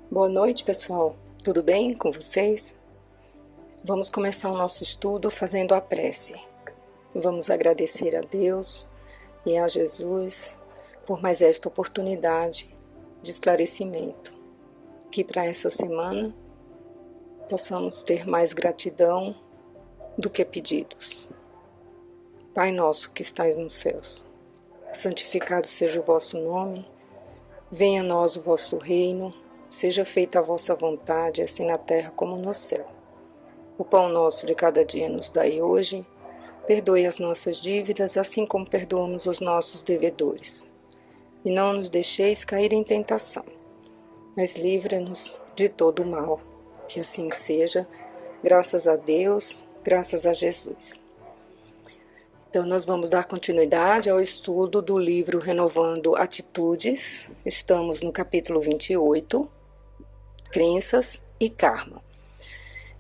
Boa noite, pessoal. Tudo bem com vocês? Vamos começar o nosso estudo fazendo a prece. Vamos agradecer a Deus e a Jesus por mais esta oportunidade de esclarecimento. Que para essa semana possamos ter mais gratidão do que pedidos. Pai nosso que estais nos céus, santificado seja o vosso nome, venha a nós o vosso reino, seja feita a vossa vontade, assim na terra como no céu. O pão nosso de cada dia nos dai hoje, perdoe as nossas dívidas, assim como perdoamos os nossos devedores. E não nos deixeis cair em tentação, mas livra-nos de todo o mal. Que assim seja, graças a Deus, graças a Jesus. Então, nós vamos dar continuidade ao estudo do livro Renovando Atitudes. Estamos no capítulo 28, Crenças e Karma.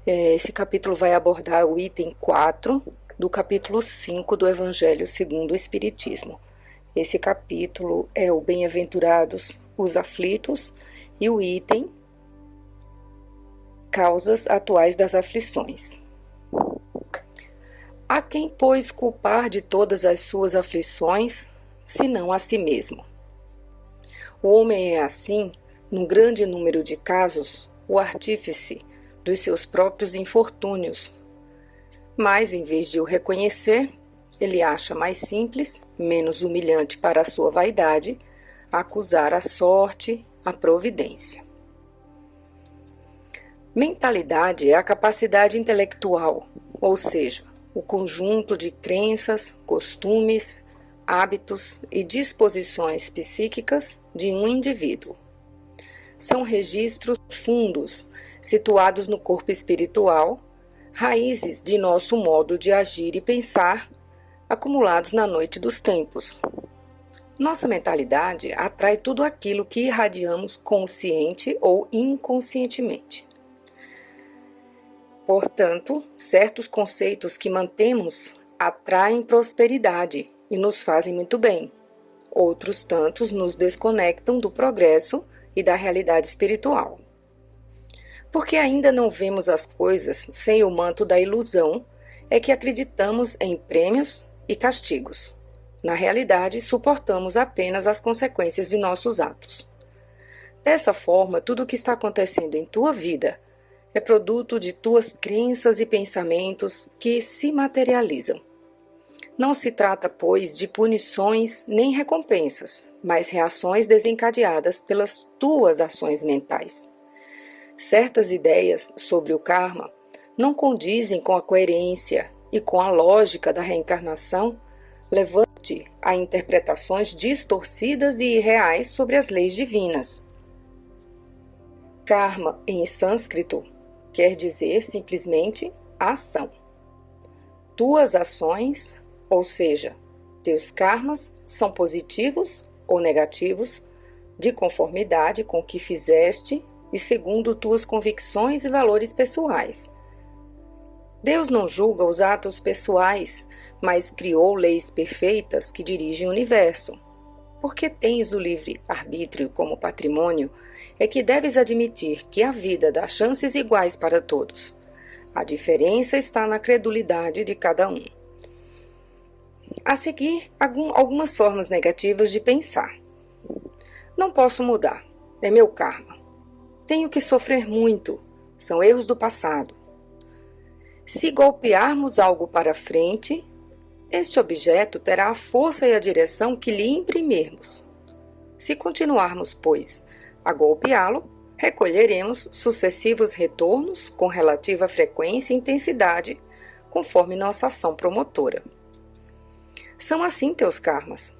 Esse capítulo vai abordar o item 4 do capítulo 5 do Evangelho segundo o Espiritismo. Esse capítulo é o Bem-aventurados os aflitos e o item Causas atuais das aflições. A quem, pois, culpar de todas as suas aflições, senão a si mesmo? O homem é assim, num grande número de casos, o artífice dos seus próprios infortúnios. Mas, em vez de o reconhecer, ele acha mais simples, menos humilhante para a sua vaidade, acusar a sorte, a providência. Mentalidade é a capacidade intelectual, ou seja, o conjunto de crenças, costumes, hábitos e disposições psíquicas de um indivíduo. São registros fundos, situados no corpo espiritual, raízes de nosso modo de agir e pensar, acumulados na noite dos tempos. Nossa mentalidade atrai tudo aquilo que irradiamos consciente ou inconscientemente. Portanto, certos conceitos que mantemos atraem prosperidade e nos fazem muito bem. Outros tantos nos desconectam do progresso e da realidade espiritual. Porque ainda não vemos as coisas sem o manto da ilusão, é que acreditamos em prêmios e castigos. Na realidade, suportamos apenas as consequências de nossos atos. Dessa forma, tudo o que está acontecendo em tua vida é produto de tuas crenças e pensamentos que se materializam. Não se trata, pois, de punições nem recompensas, mas reações desencadeadas pelas tuas ações mentais. Certas ideias sobre o karma não condizem com a coerência e com a lógica da reencarnação, levando-te a interpretações distorcidas e irreais sobre as leis divinas. Karma, em sânscrito, quer dizer simplesmente ação. Tuas ações, ou seja, teus karmas, são positivos ou negativos, de conformidade com o que fizeste e segundo tuas convicções e valores pessoais. Deus não julga os atos pessoais, mas criou leis perfeitas que dirigem o universo. Porque tens o livre-arbítrio como patrimônio, é que deves admitir que a vida dá chances iguais para todos. A diferença está na credulidade de cada um. A seguir, algumas formas negativas de pensar. Não posso mudar, é meu karma. Tenho que sofrer muito, são erros do passado. Se golpearmos algo para frente, este objeto terá a força e a direção que lhe imprimirmos. Se continuarmos, pois, a golpeá-lo, recolheremos sucessivos retornos com relativa frequência e intensidade, conforme nossa ação promotora. São assim teus karmas,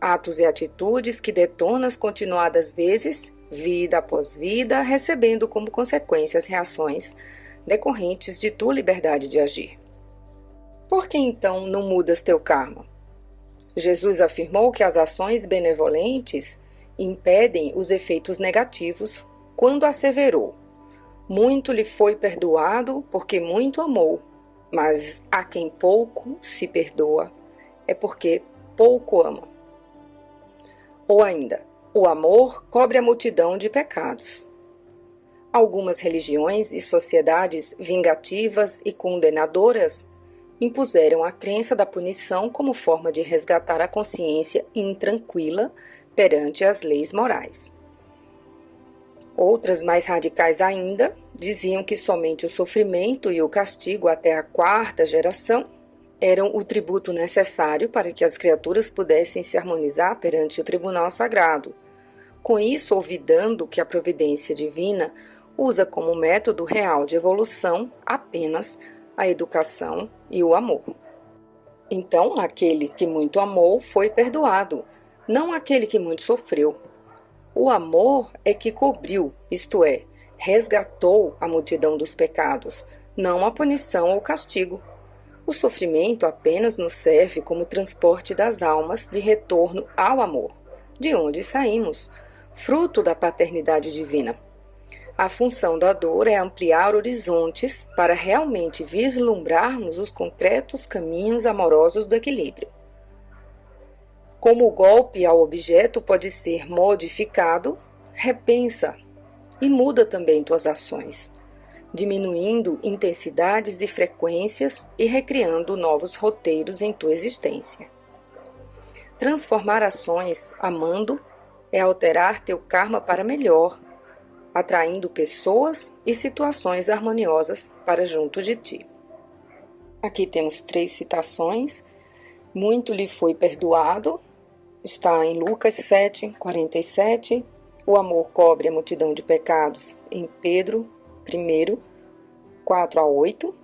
atos e atitudes que detonas continuadas vezes, vida após vida, recebendo como consequência as reações decorrentes de tua liberdade de agir. Por que então não mudas teu karma? Jesus afirmou que as ações benevolentes impedem os efeitos negativos quando asseverou: muito lhe foi perdoado porque muito amou, mas a quem pouco se perdoa é porque pouco ama. Ou ainda, o amor cobre a multidão de pecados. Algumas religiões e sociedades vingativas e condenadoras impuseram a crença da punição como forma de resgatar a consciência intranquila perante as leis morais. Outras, mais radicais ainda, diziam que somente o sofrimento e o castigo até a quarta geração eram o tributo necessário para que as criaturas pudessem se harmonizar perante o tribunal sagrado, com isso olvidando que a providência divina usa como método real de evolução apenas a educação e o amor. Então, aquele que muito amou foi perdoado, não aquele que muito sofreu. O amor é que cobriu, isto é, resgatou a multidão dos pecados, não a punição ou castigo. O sofrimento apenas nos serve como transporte das almas de retorno ao amor, de onde saímos, fruto da paternidade divina. A função da dor é ampliar horizontes para realmente vislumbrarmos os concretos caminhos amorosos do equilíbrio. Como o golpe ao objeto pode ser modificado, repensa e muda também tuas ações, diminuindo intensidades e frequências e recriando novos roteiros em tua existência. Transformar ações amando é alterar teu karma para melhor, atraindo pessoas e situações harmoniosas para junto de ti. Aqui temos 3 citações. Muito lhe foi perdoado, está em Lucas 7, 47. O amor cobre a multidão de pecados, em Pedro 1, 4 a 8.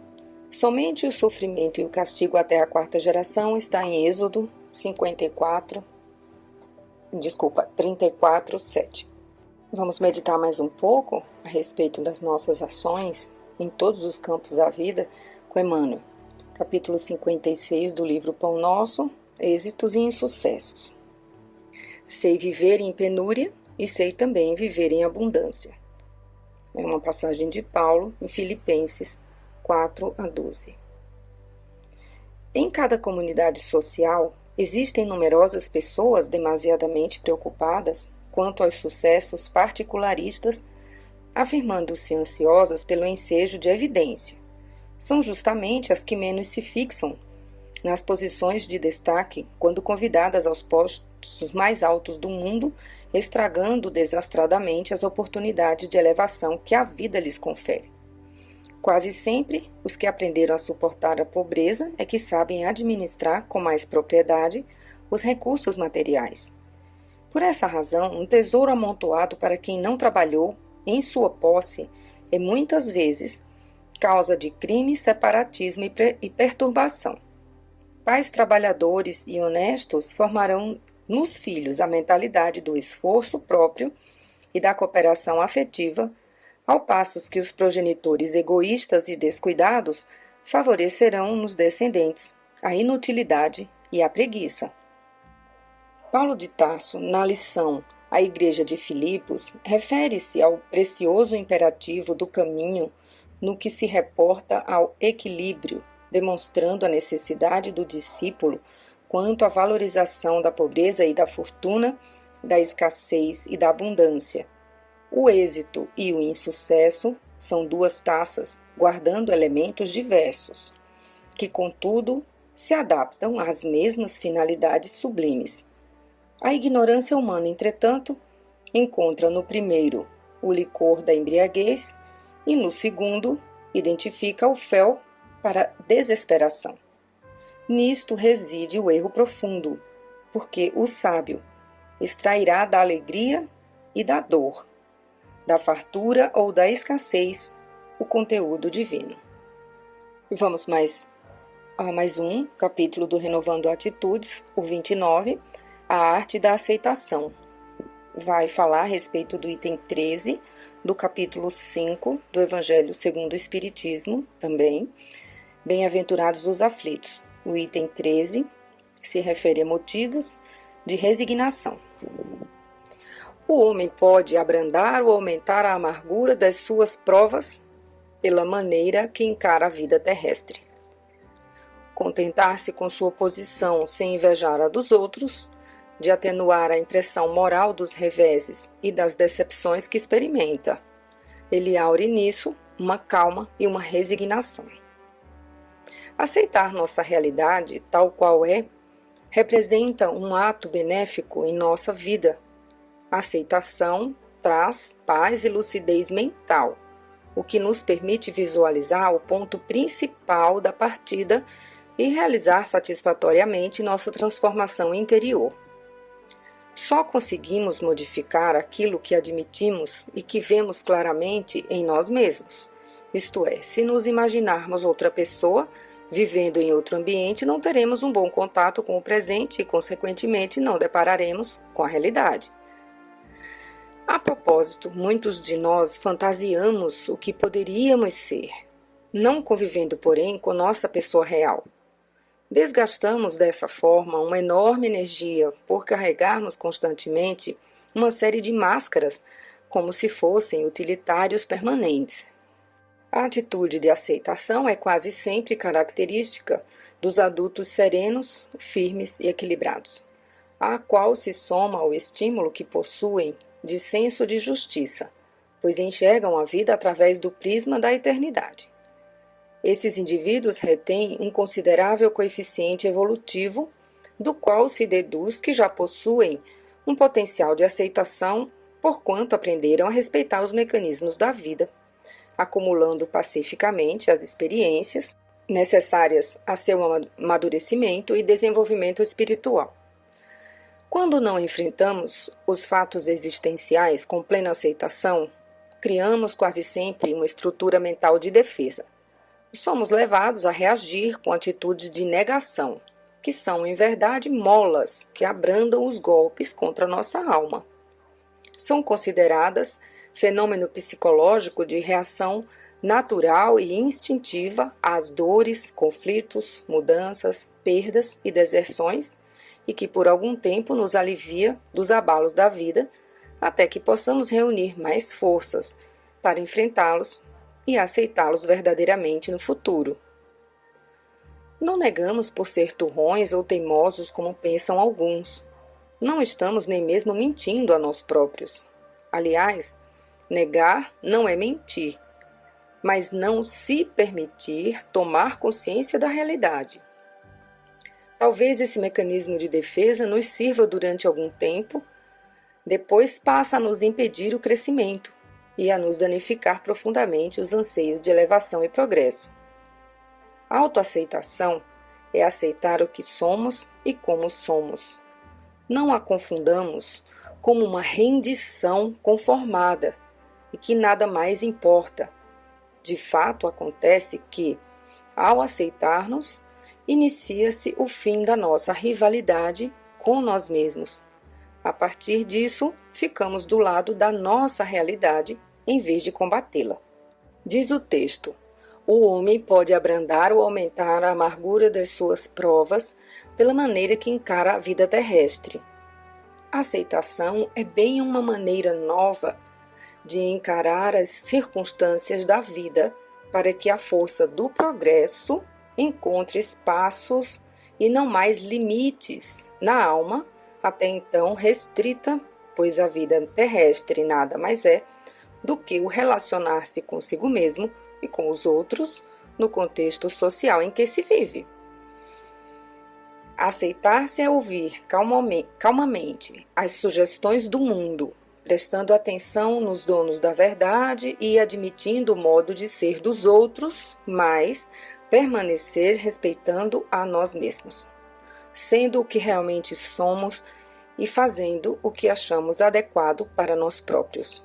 Somente o sofrimento e o castigo até a quarta geração está em Êxodo 34, 7. Vamos meditar mais um pouco a respeito das nossas ações em todos os campos da vida com Emmanuel. Capítulo 56 do livro Pão Nosso, Êxitos e Insucessos. Sei viver em penúria e sei também viver em abundância. É uma passagem de Paulo em Filipenses 4 a 12. Em cada comunidade social, existem numerosas pessoas demasiadamente preocupadas quanto aos sucessos particularistas, afirmando-se ansiosas pelo ensejo de evidência. São justamente as que menos se fixam nas posições de destaque quando convidadas aos postos mais altos do mundo, estragando desastradamente as oportunidades de elevação que a vida lhes confere. Quase sempre, os que aprenderam a suportar a pobreza é que sabem administrar com mais propriedade os recursos materiais. Por essa razão, um tesouro amontoado para quem não trabalhou em sua posse é muitas vezes causa de crime, separatismo e perturbação. Pais trabalhadores e honestos formarão nos filhos a mentalidade do esforço próprio e da cooperação afetiva, ao passo que os progenitores egoístas e descuidados favorecerão nos descendentes a inutilidade e a preguiça. Paulo de Tarso, na lição à Igreja de Filipos, refere-se ao precioso imperativo do caminho no que se reporta ao equilíbrio, demonstrando a necessidade do discípulo quanto à valorização da pobreza e da fortuna, da escassez e da abundância. O êxito e o insucesso são 2 taças guardando elementos diversos, que, contudo, se adaptam às mesmas finalidades sublimes. A ignorância humana, entretanto, encontra no primeiro o licor da embriaguez e no segundo identifica o fel para desesperação. Nisto reside o erro profundo, porque o sábio extrairá da alegria e da dor, da fartura ou da escassez, o conteúdo divino. Vamos a mais um capítulo do Renovando Atitudes, o 29, a arte da aceitação. Vai falar a respeito do item 13 do capítulo 5 do Evangelho segundo o Espiritismo, também. Bem-aventurados os aflitos. O item 13 se refere a motivos de resignação. O homem pode abrandar ou aumentar a amargura das suas provas pela maneira que encara a vida terrestre. Contentar-se com sua posição sem invejar a dos outros, de atenuar a impressão moral dos reveses e das decepções que experimenta, Ele aure nisso uma calma e uma resignação. Aceitar nossa realidade tal qual é representa um ato benéfico em nossa vida. A aceitação traz paz e lucidez mental, o que nos permite visualizar o ponto principal da partida e realizar satisfatoriamente nossa transformação interior. Só conseguimos modificar aquilo que admitimos e que vemos claramente em nós mesmos. Isto é, se nos imaginarmos outra pessoa vivendo em outro ambiente, não teremos um bom contato com o presente e, consequentemente, não depararemos com a realidade. A propósito, muitos de nós fantasiamos o que poderíamos ser, não convivendo, porém, com nossa pessoa real. Desgastamos dessa forma uma enorme energia por carregarmos constantemente uma série de máscaras como se fossem utilitários permanentes. A atitude de aceitação é quase sempre característica dos adultos serenos, firmes e equilibrados, a qual se soma o estímulo que possuem de senso de justiça, pois enxergam a vida através do prisma da eternidade. Esses indivíduos retêm um considerável coeficiente evolutivo, do qual se deduz que já possuem um potencial de aceitação, porquanto aprenderam a respeitar os mecanismos da vida, acumulando pacificamente as experiências necessárias a seu amadurecimento e desenvolvimento espiritual. Quando não enfrentamos os fatos existenciais com plena aceitação, criamos quase sempre uma estrutura mental de defesa. Somos levados a reagir com atitudes de negação, que são, em verdade, molas que abrandam os golpes contra nossa alma. São consideradas fenômeno psicológico de reação natural e instintiva às dores, conflitos, mudanças, perdas e deserções, e que por algum tempo nos alivia dos abalos da vida, até que possamos reunir mais forças para enfrentá-los e aceitá-los verdadeiramente no futuro. Não negamos por ser turrões ou teimosos como pensam alguns. Não estamos nem mesmo mentindo a nós próprios. Aliás, negar não é mentir, mas não se permitir tomar consciência da realidade. Talvez esse mecanismo de defesa nos sirva durante algum tempo, depois passa a nos impedir o crescimento e a nos danificar profundamente os anseios de elevação e progresso. A autoaceitação é aceitar o que somos e como somos. Não a confundamos como uma rendição conformada e que nada mais importa. De fato, acontece que, ao aceitar-nos, inicia-se o fim da nossa rivalidade com nós mesmos. A partir disso, ficamos do lado da nossa realidade em vez de combatê-la. Diz o texto: o homem pode abrandar ou aumentar a amargura das suas provas pela maneira que encara a vida terrestre. A aceitação é bem uma maneira nova de encarar as circunstâncias da vida para que a força do progresso encontre espaços e não mais limites na alma, até então restrita, pois a vida terrestre nada mais é do que o relacionar-se consigo mesmo e com os outros no contexto social em que se vive. Aceitar-se é ouvir calmamente as sugestões do mundo, prestando atenção nos donos da verdade e admitindo o modo de ser dos outros, mas permanecer respeitando a nós mesmos, sendo o que realmente somos e fazendo o que achamos adequado para nós próprios.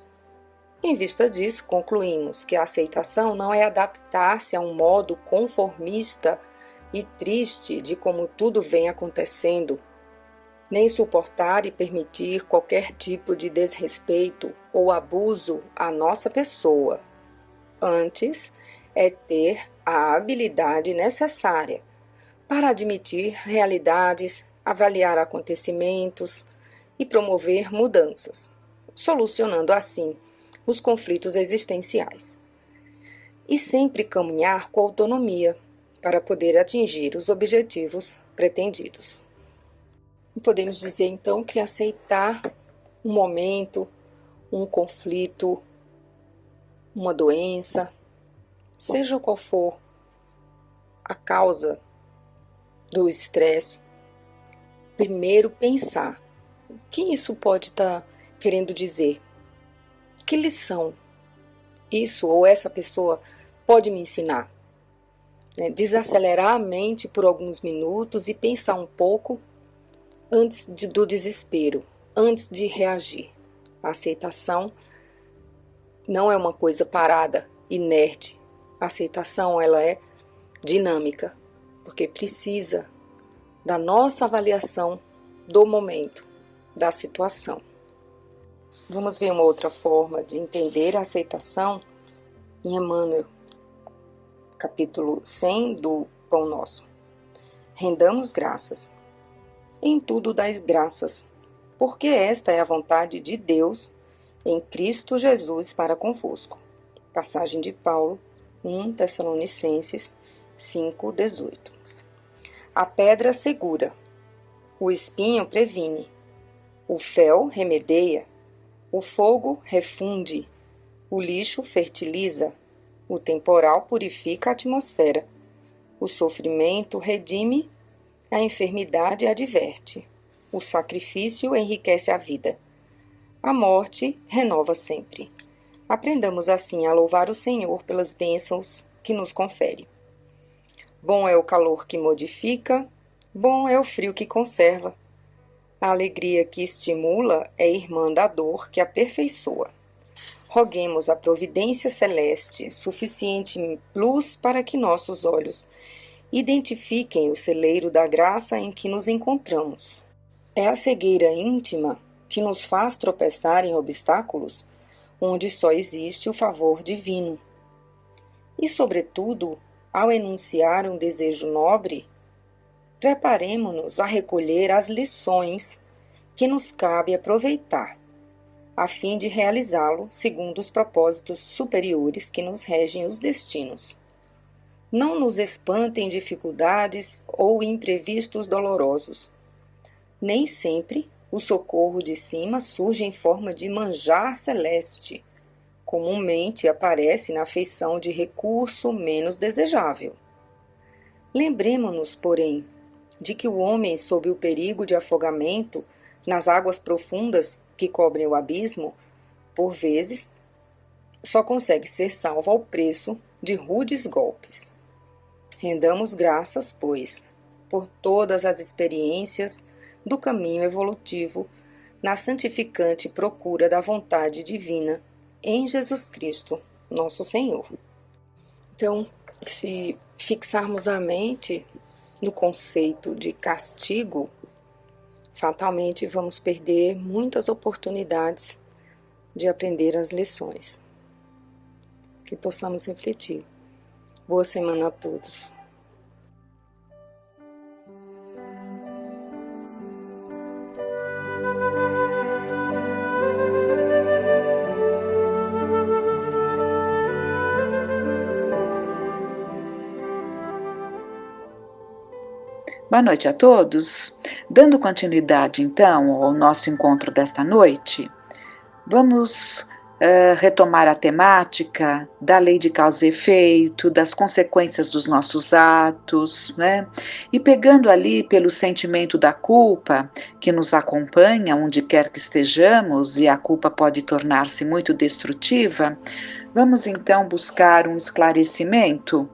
Em vista disso, concluímos que a aceitação não é adaptar-se a um modo conformista e triste de como tudo vem acontecendo, nem suportar e permitir qualquer tipo de desrespeito ou abuso à nossa pessoa. Antes, é ter a habilidade necessária para admitir realidades, avaliar acontecimentos e promover mudanças, solucionando assim os conflitos existenciais. E sempre caminhar com autonomia para poder atingir os objetivos pretendidos. Podemos dizer então que aceitar um momento, um conflito, uma doença, seja qual for a causa do estresse, primeiro pensar o que isso pode estar querendo dizer, que lição isso ou essa pessoa pode me ensinar. Desacelerar a mente por alguns minutos e pensar um pouco antes do desespero, antes de reagir. A aceitação não é uma coisa parada, inerte. A aceitação ela é dinâmica, porque precisa da nossa avaliação do momento, da situação. Vamos ver uma outra forma de entender a aceitação em Emmanuel, capítulo 100 do Pão Nosso. Rendamos graças. Em tudo dais graças, porque esta é a vontade de Deus em Cristo Jesus para convosco. Passagem de Paulo, 1 Tessalonicenses 5:18. A pedra segura, o espinho previne, o fel remedeia, o fogo refunde, o lixo fertiliza, o temporal purifica a atmosfera, o sofrimento redime, a enfermidade adverte, o sacrifício enriquece a vida, a morte renova sempre. Aprendamos assim a louvar o Senhor pelas bênçãos que nos confere. Bom é o calor que modifica, bom é o frio que conserva. A alegria que estimula é irmã da dor que aperfeiçoa. Roguemos a providência celeste, suficiente luz para que nossos olhos identifiquem o celeiro da graça em que nos encontramos. É a cegueira íntima que nos faz tropeçar em obstáculos onde só existe o favor divino. E, sobretudo, ao enunciar um desejo nobre, preparemo-nos a recolher as lições que nos cabe aproveitar, a fim de realizá-lo segundo os propósitos superiores que nos regem os destinos. Não nos espantem dificuldades ou imprevistos dolorosos. Nem sempre o socorro de cima surge em forma de manjar celeste. Comumente aparece na feição de recurso menos desejável. Lembremo-nos, porém, de que o homem, sob o perigo de afogamento nas águas profundas que cobrem o abismo, por vezes, só consegue ser salvo ao preço de rudes golpes. Rendamos graças, pois, por todas as experiências do caminho evolutivo na santificante procura da vontade divina em Jesus Cristo, nosso Senhor. Então, se fixarmos a mente no conceito de castigo, fatalmente vamos perder muitas oportunidades de aprender as lições. Que possamos refletir. Boa semana a todos. Boa noite a todos. Dando continuidade, então, ao nosso encontro desta noite, vamos retomar a temática da lei de causa e efeito, das consequências dos nossos atos, né? E pegando ali pelo sentimento da culpa que nos acompanha onde quer que estejamos, e a culpa pode tornar-se muito destrutiva, vamos então buscar um esclarecimento.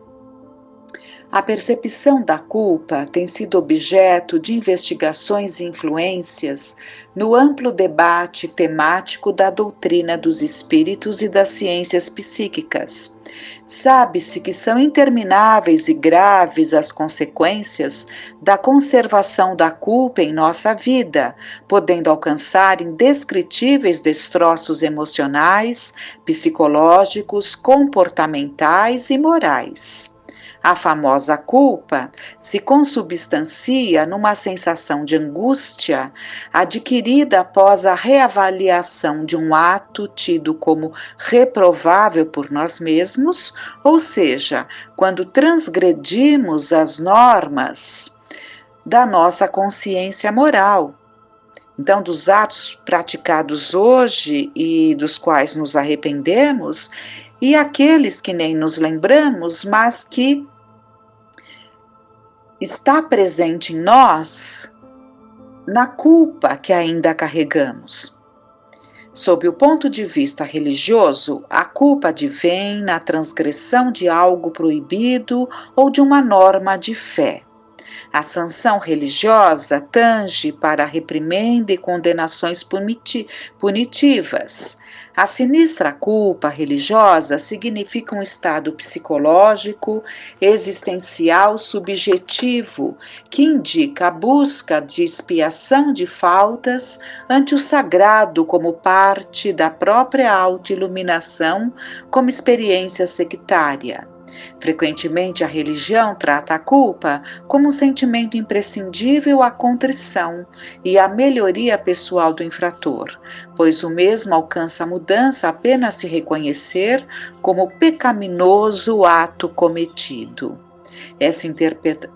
A percepção da culpa tem sido objeto de investigações e influências no amplo debate temático da doutrina dos espíritos e das ciências psíquicas. Sabe-se que são intermináveis e graves as consequências da conservação da culpa em nossa vida, podendo alcançar indescritíveis destroços emocionais, psicológicos, comportamentais e morais. A famosa culpa se consubstancia numa sensação de angústia adquirida após a reavaliação de um ato tido como reprovável por nós mesmos, ou seja, quando transgredimos as normas da nossa consciência moral. Então, dos atos praticados hoje e dos quais nos arrependemos, e aqueles que nem nos lembramos, mas que está presente em nós na culpa que ainda carregamos. Sob o ponto de vista religioso, a culpa advém na transgressão de algo proibido ou de uma norma de fé. A sanção religiosa tange para a reprimenda e condenações punitivas. A sinistra culpa religiosa significa um estado psicológico, existencial, subjetivo, que indica a busca de expiação de faltas ante o sagrado como parte da própria autoiluminação, como experiência sectária. Frequentemente, a religião trata a culpa como um sentimento imprescindível à contrição e à melhoria pessoal do infrator, pois o mesmo alcança a mudança apenas se reconhecer como pecaminoso ato cometido. Essa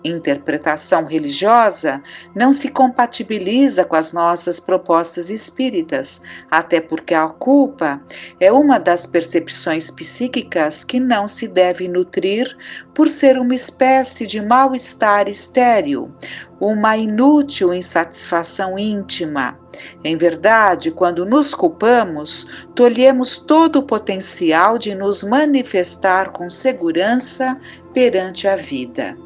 interpretação religiosa não se compatibiliza com as nossas propostas espíritas, até porque a culpa é uma das percepções psíquicas que não se deve nutrir por ser uma espécie de mal-estar estéril, uma inútil insatisfação íntima. Em verdade, quando nos culpamos, tolhemos todo o potencial de nos manifestar com segurança perante a vida.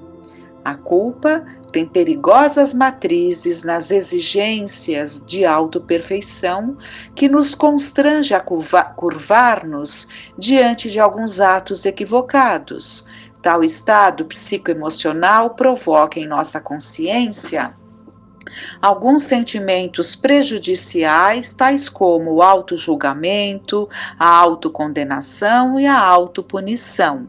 A culpa tem perigosas matrizes nas exigências de autoperfeição que nos constrange a curvar-nos diante de alguns atos equivocados. Tal estado psicoemocional provoca em nossa consciência alguns sentimentos prejudiciais, tais como o autojulgamento, a autocondenação e a autopunição.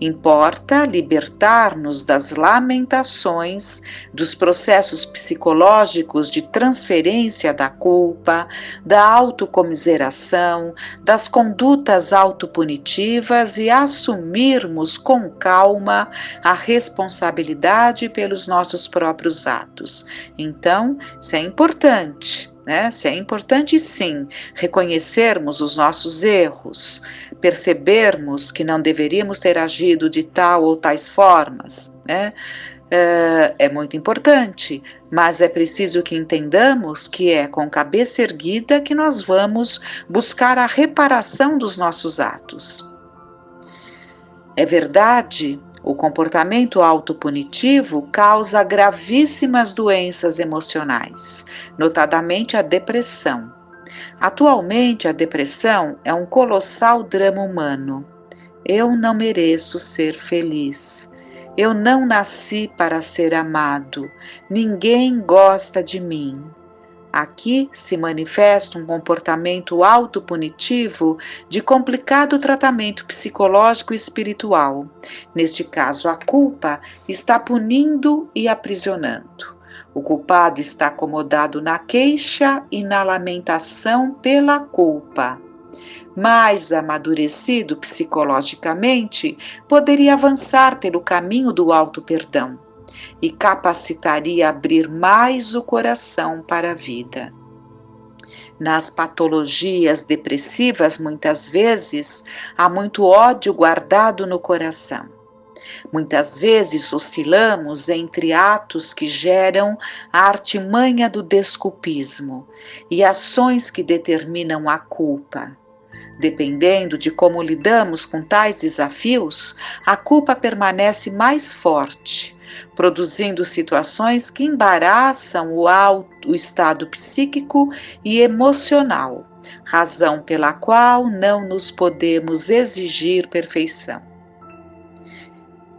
Importa libertar-nos das lamentações, dos processos psicológicos de transferência da culpa, da autocomiseração, das condutas autopunitivas e assumirmos com calma a responsabilidade pelos nossos próprios atos. Então, isso é importante. Se é importante, sim, reconhecermos os nossos erros, percebermos que não deveríamos ter agido de tal ou tais formas, é muito importante, mas é preciso que entendamos que é com cabeça erguida que nós vamos buscar a reparação dos nossos atos. É verdade, o comportamento autopunitivo causa gravíssimas doenças emocionais, notadamente a depressão. Atualmente, a depressão é um colossal drama humano. Eu não mereço ser feliz. Eu não nasci para ser amado. Ninguém gosta de mim. Aqui se manifesta um comportamento autopunitivo de complicado tratamento psicológico e espiritual. Neste caso, a culpa está punindo e aprisionando. O culpado está acomodado na queixa e na lamentação pela culpa. Mais amadurecido psicologicamente, poderia avançar pelo caminho do auto-perdão e capacitaria a abrir mais o coração para a vida. Nas patologias depressivas, muitas vezes, há muito ódio guardado no coração. Muitas vezes oscilamos entre atos que geram a artimanha do desculpismo e ações que determinam a culpa. Dependendo de como lidamos com tais desafios, a culpa permanece mais forte, produzindo situações que embaraçam o estado psíquico e emocional, razão pela qual não nos podemos exigir perfeição.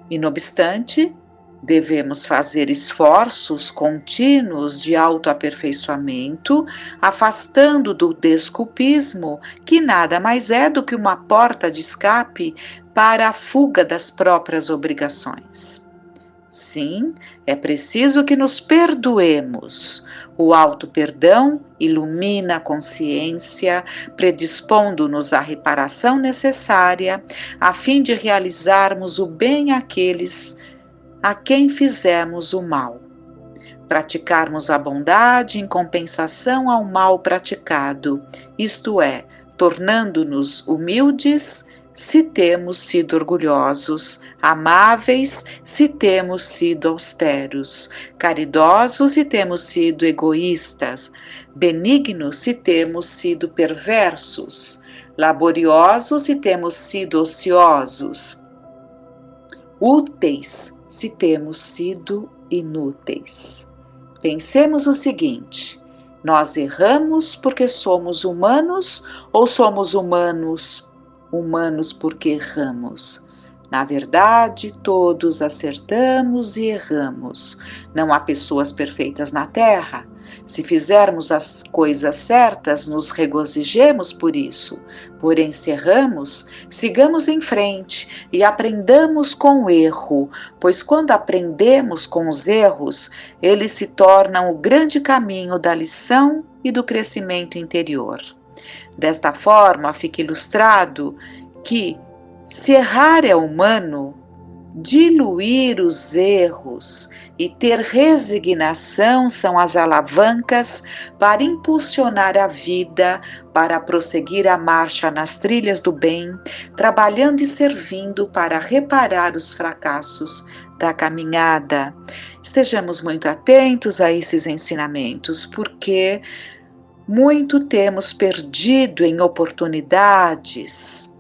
E, não obstante, devemos fazer esforços contínuos de autoaperfeiçoamento, afastando do desculpismo, que nada mais é do que uma porta de escape para a fuga das próprias obrigações. Sim, é preciso que nos perdoemos. O auto-perdão ilumina a consciência, predispondo-nos à reparação necessária, a fim de realizarmos o bem àqueles a quem fizemos o mal. Praticarmos a bondade em compensação ao mal praticado, isto é, tornando-nos humildes, se temos sido orgulhosos, amáveis se temos sido austeros, caridosos se temos sido egoístas, benignos se temos sido perversos, laboriosos se temos sido ociosos, úteis se temos sido inúteis. Pensemos o seguinte: nós erramos porque somos humanos ou somos humanos porque erramos? Na verdade, todos acertamos e erramos. Não há pessoas perfeitas na Terra. Se fizermos as coisas certas, nos regozijemos por isso. Porém, se erramos, sigamos em frente e aprendamos com o erro, pois quando aprendemos com os erros, eles se tornam o grande caminho da lição e do crescimento interior. Desta forma, fica ilustrado que, se errar é humano, diluir os erros e ter resignação são as alavancas para impulsionar a vida, para prosseguir a marcha nas trilhas do bem, trabalhando e servindo para reparar os fracassos da caminhada. Estejamos muito atentos a esses ensinamentos, porque muito temos perdido em oportunidades,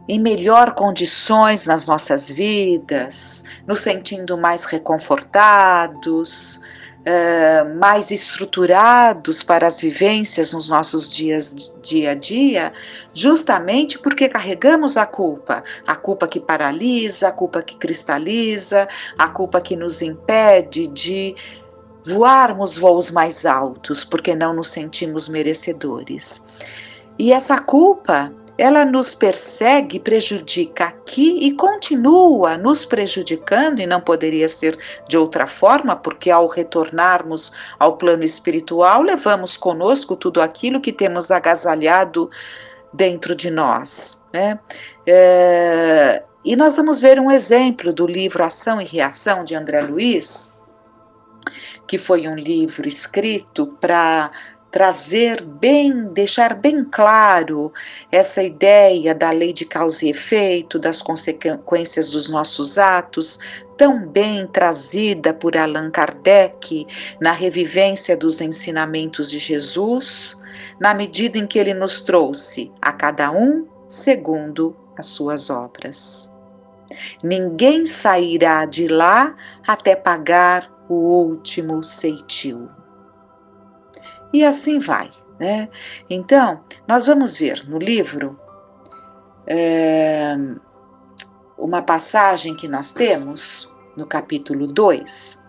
em melhor condições nas nossas vidas, nos sentindo mais reconfortados, mais estruturados para as vivências nos nossos dias, dia a dia, justamente porque carregamos a culpa que paralisa, a culpa que cristaliza, a culpa que nos impede de voarmos voos mais altos, porque não nos sentimos merecedores. E essa culpa, ela nos persegue, prejudica aqui e continua nos prejudicando, e não poderia ser de outra forma, porque ao retornarmos ao plano espiritual, levamos conosco tudo aquilo que temos agasalhado dentro de nós, né? E nós vamos ver um exemplo do livro Ação e Reação, de André Luiz, que foi um livro escrito para deixar bem claro essa ideia da lei de causa e efeito, das consequências dos nossos atos, tão bem trazida por Allan Kardec na revivência dos ensinamentos de Jesus, na medida em que ele nos trouxe a cada um segundo as suas obras. Ninguém sairá de lá até pagar o último ceitil. E assim vai, né? Então, nós vamos ver no livro uma passagem que nós temos no capítulo 2,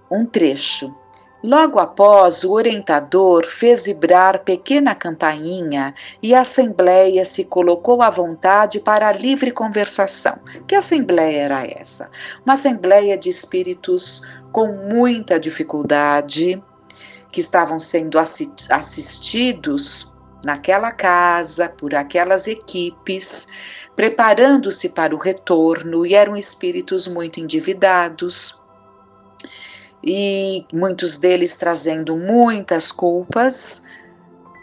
um trecho. Logo após, o orientador fez vibrar pequena campainha e a assembleia se colocou à vontade para a livre conversação. Que assembleia era essa? Uma assembleia de espíritos com muita dificuldade, que estavam sendo assistidos naquela casa por aquelas equipes, preparando-se para o retorno, e eram espíritos muito endividados, e muitos deles trazendo muitas culpas,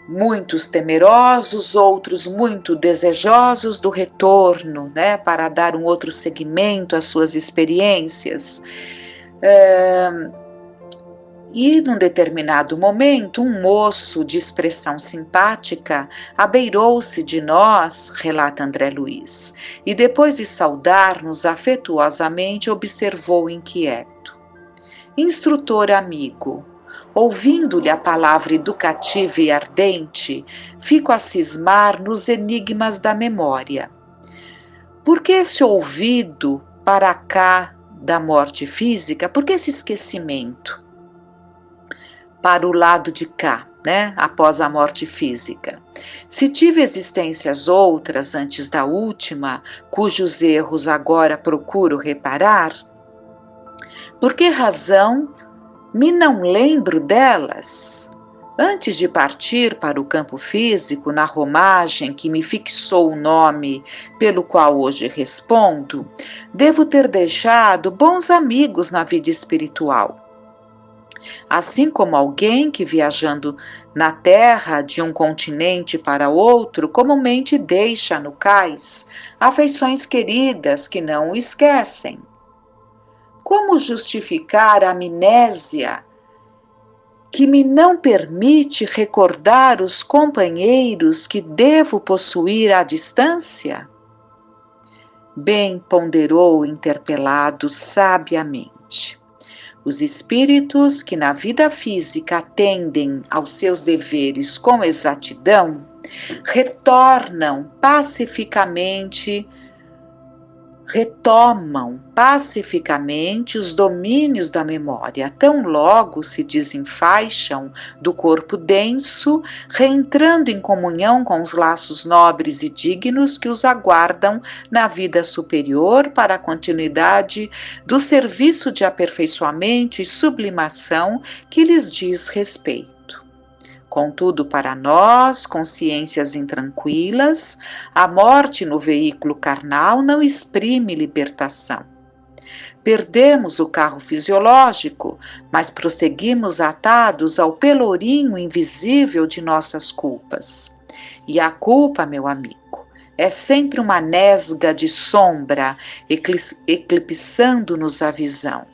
muitos temerosos, outros muito desejosos do retorno, né, para dar um outro segmento às suas experiências. E num determinado momento, um moço de expressão simpática abeirou-se de nós, relata André Luiz, e depois de saudar-nos afetuosamente, observou inquieto: instrutor amigo, ouvindo-lhe a palavra educativa e ardente, fico a cismar nos enigmas da memória. Por que esse ouvido para cá da morte física? Por que esse esquecimento para o lado de cá, né, após a morte física? Se tive existências outras antes da última, cujos erros agora procuro reparar, por que razão me não lembro delas? Antes de partir para o campo físico, na romagem que me fixou o nome pelo qual hoje respondo, devo ter deixado bons amigos na vida espiritual. Assim como alguém que, viajando na terra de um continente para outro, comumente deixa no cais afeições queridas que não o esquecem. Como justificar a amnésia que me não permite recordar os companheiros que devo possuir à distância? Bem ponderou o interpelado sabiamente. Os espíritos que na vida física atendem aos seus deveres com exatidão, retomam pacificamente os domínios da memória, tão logo se desenfaixam do corpo denso, reentrando em comunhão com os laços nobres e dignos que os aguardam na vida superior para a continuidade do serviço de aperfeiçoamento e sublimação que lhes diz respeito. Contudo, para nós, consciências intranquilas, a morte no veículo carnal não exprime libertação. Perdemos o carro fisiológico, mas prosseguimos atados ao pelourinho invisível de nossas culpas. E a culpa, meu amigo, é sempre uma nesga de sombra, eclipsando-nos a visão.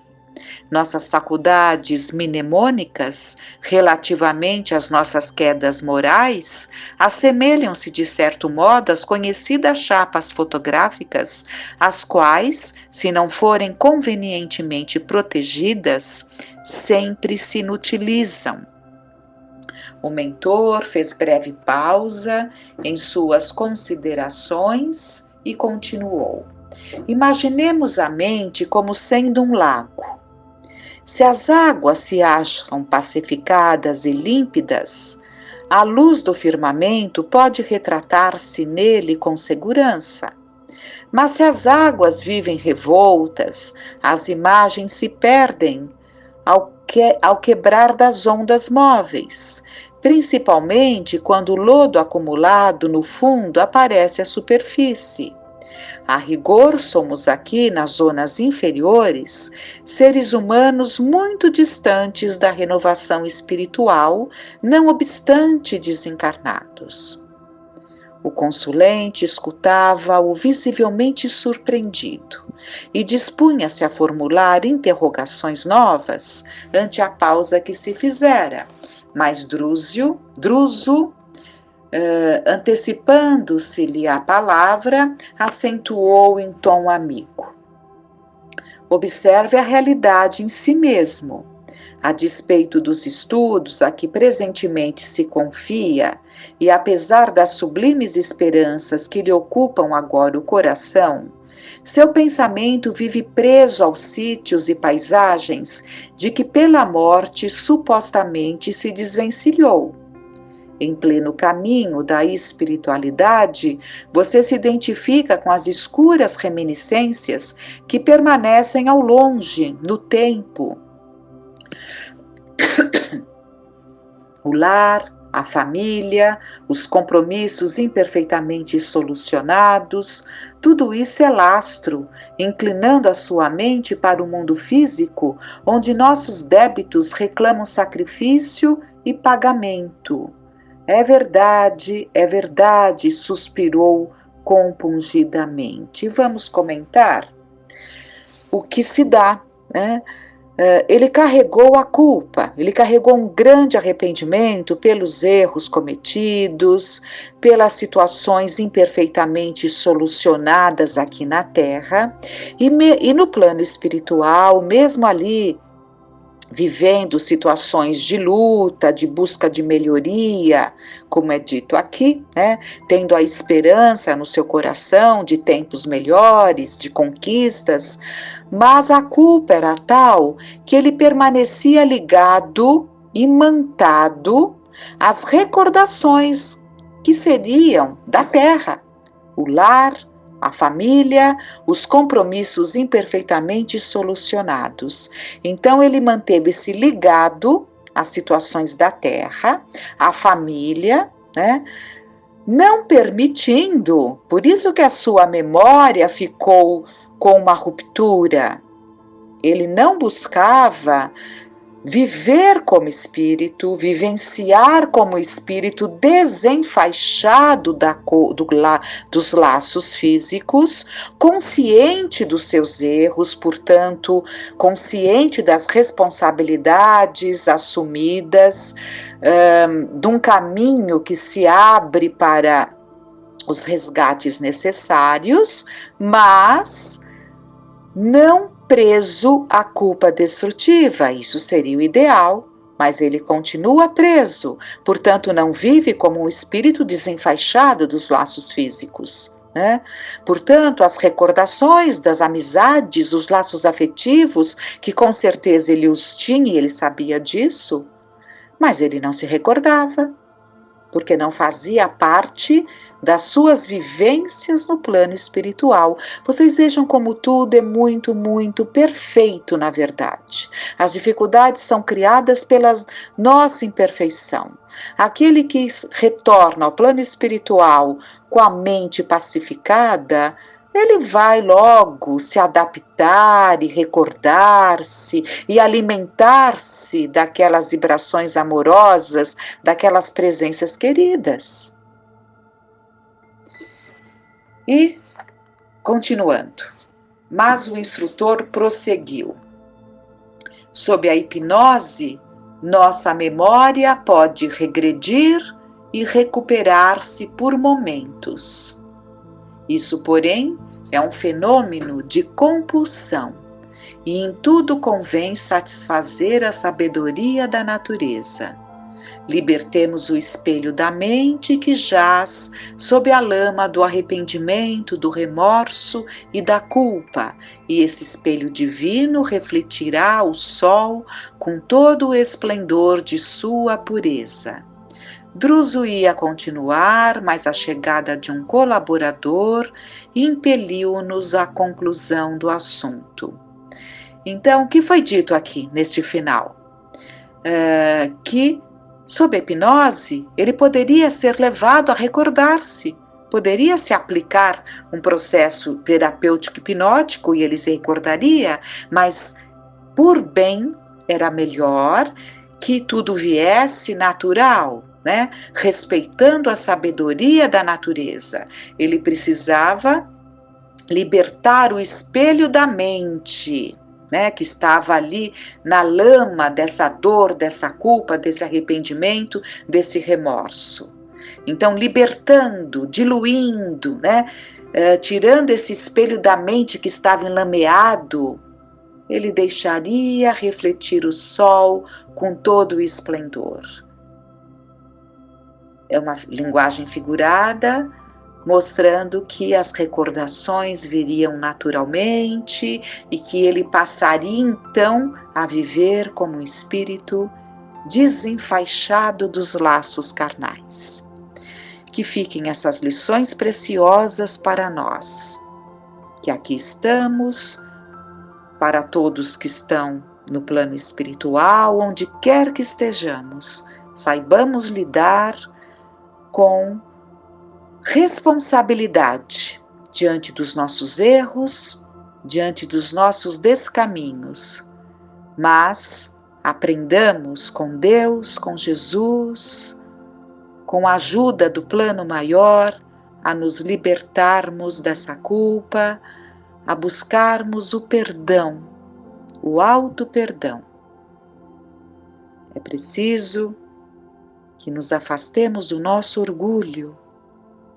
Nossas faculdades mnemônicas, relativamente às nossas quedas morais, assemelham-se de certo modo às conhecidas chapas fotográficas, as quais, se não forem convenientemente protegidas, sempre se inutilizam. O mentor fez breve pausa em suas considerações e continuou. Imaginemos a mente como sendo um lago. Se as águas se acham pacificadas e límpidas, a luz do firmamento pode retratar-se nele com segurança. Mas se as águas vivem revoltas, as imagens se perdem ao quebrar das ondas móveis, principalmente quando o lodo acumulado no fundo aparece à superfície. A rigor, somos aqui, nas zonas inferiores, seres humanos muito distantes da renovação espiritual, não obstante desencarnados. O consulente escutava-o visivelmente surpreendido e dispunha-se a formular interrogações novas ante a pausa que se fizera, mas Druso, antecipando-se-lhe a palavra, acentuou em tom amigo. Observe a realidade em si mesmo. A despeito dos estudos a que presentemente se confia, e apesar das sublimes esperanças que lhe ocupam agora o coração, seu pensamento vive preso aos sítios e paisagens de que pela morte supostamente se desvencilhou. Em pleno caminho da espiritualidade, você se identifica com as escuras reminiscências que permanecem ao longe, no tempo. O lar, a família, os compromissos imperfeitamente solucionados, tudo isso é lastro, inclinando a sua mente para o mundo físico, onde nossos débitos reclamam sacrifício e pagamento. É verdade, suspirou compungidamente. Vamos comentar o que se dá, né? Ele carregou a culpa, ele carregou um grande arrependimento pelos erros cometidos, pelas situações imperfeitamente solucionadas aqui na Terra, e no plano espiritual, mesmo ali, vivendo situações de luta, de busca de melhoria, como é dito aqui, né? Tendo a esperança no seu coração de tempos melhores, de conquistas, mas a culpa era tal que ele permanecia ligado, imantado às recordações que seriam da terra, o lar, a família, os compromissos imperfeitamente solucionados. Então ele manteve-se ligado às situações da terra, à família, né? Não permitindo, por isso que a sua memória ficou com uma ruptura. Ele não buscava viver como espírito, vivenciar como espírito desenfaixado dos laços físicos, consciente dos seus erros, portanto, consciente das responsabilidades assumidas, de um caminho que se abre para os resgates necessários, mas não preso à culpa destrutiva. Isso seria o ideal, mas ele continua preso, portanto não vive como um espírito desenfaixado dos laços físicos, né? Portanto, as recordações das amizades, os laços afetivos, que com certeza ele os tinha e ele sabia disso, mas ele não se recordava, porque não fazia parte das suas vivências no plano espiritual. Vocês vejam como tudo é muito, muito perfeito, na verdade. As dificuldades são criadas pela nossa imperfeição. Aquele que retorna ao plano espiritual com a mente pacificada, ele vai logo se adaptar e recordar-se e alimentar-se daquelas vibrações amorosas, daquelas presenças queridas. E, continuando, mas o instrutor prosseguiu. Sob a hipnose, nossa memória pode regredir e recuperar-se por momentos. Isso, porém, é um fenômeno de compulsão, e em tudo convém satisfazer a sabedoria da natureza. Libertemos o espelho da mente que jaz sob a lama do arrependimento, do remorso e da culpa, e esse espelho divino refletirá o sol com todo o esplendor de sua pureza. Druso ia continuar, mas a chegada de um colaborador impeliu-nos à conclusão do assunto. Então, o que foi dito aqui neste final? Que, sob hipnose, ele poderia ser levado a recordar-se, poderia se aplicar um processo terapêutico hipnótico e ele se recordaria, mas, por bem, era melhor que tudo viesse natural, né? Respeitando a sabedoria da natureza. Ele precisava libertar o espelho da mente, né? Que estava ali na lama dessa dor, dessa culpa, desse arrependimento, desse remorso. Então, libertando, diluindo, né? Tirando esse espelho da mente que estava enlameado, ele deixaria refletir o sol com todo o esplendor. É uma linguagem figurada, mostrando que as recordações viriam naturalmente e que ele passaria então a viver como um espírito desenfaixado dos laços carnais. Que fiquem essas lições preciosas para nós, que aqui estamos, para todos que estão no plano espiritual, onde quer que estejamos, saibamos lidar com responsabilidade diante dos nossos erros, diante dos nossos descaminhos, mas aprendamos com Deus, com Jesus, com a ajuda do plano maior, a nos libertarmos dessa culpa, a buscarmos o perdão, o auto-perdão. É preciso que nos afastemos do nosso orgulho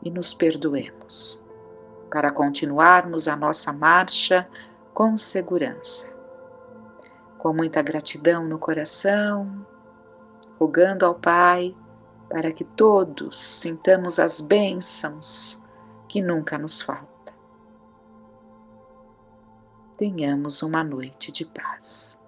e nos perdoemos, para continuarmos a nossa marcha com segurança. Com muita gratidão no coração, rogando ao Pai para que todos sintamos as bênçãos que nunca nos faltam. Tenhamos uma noite de paz.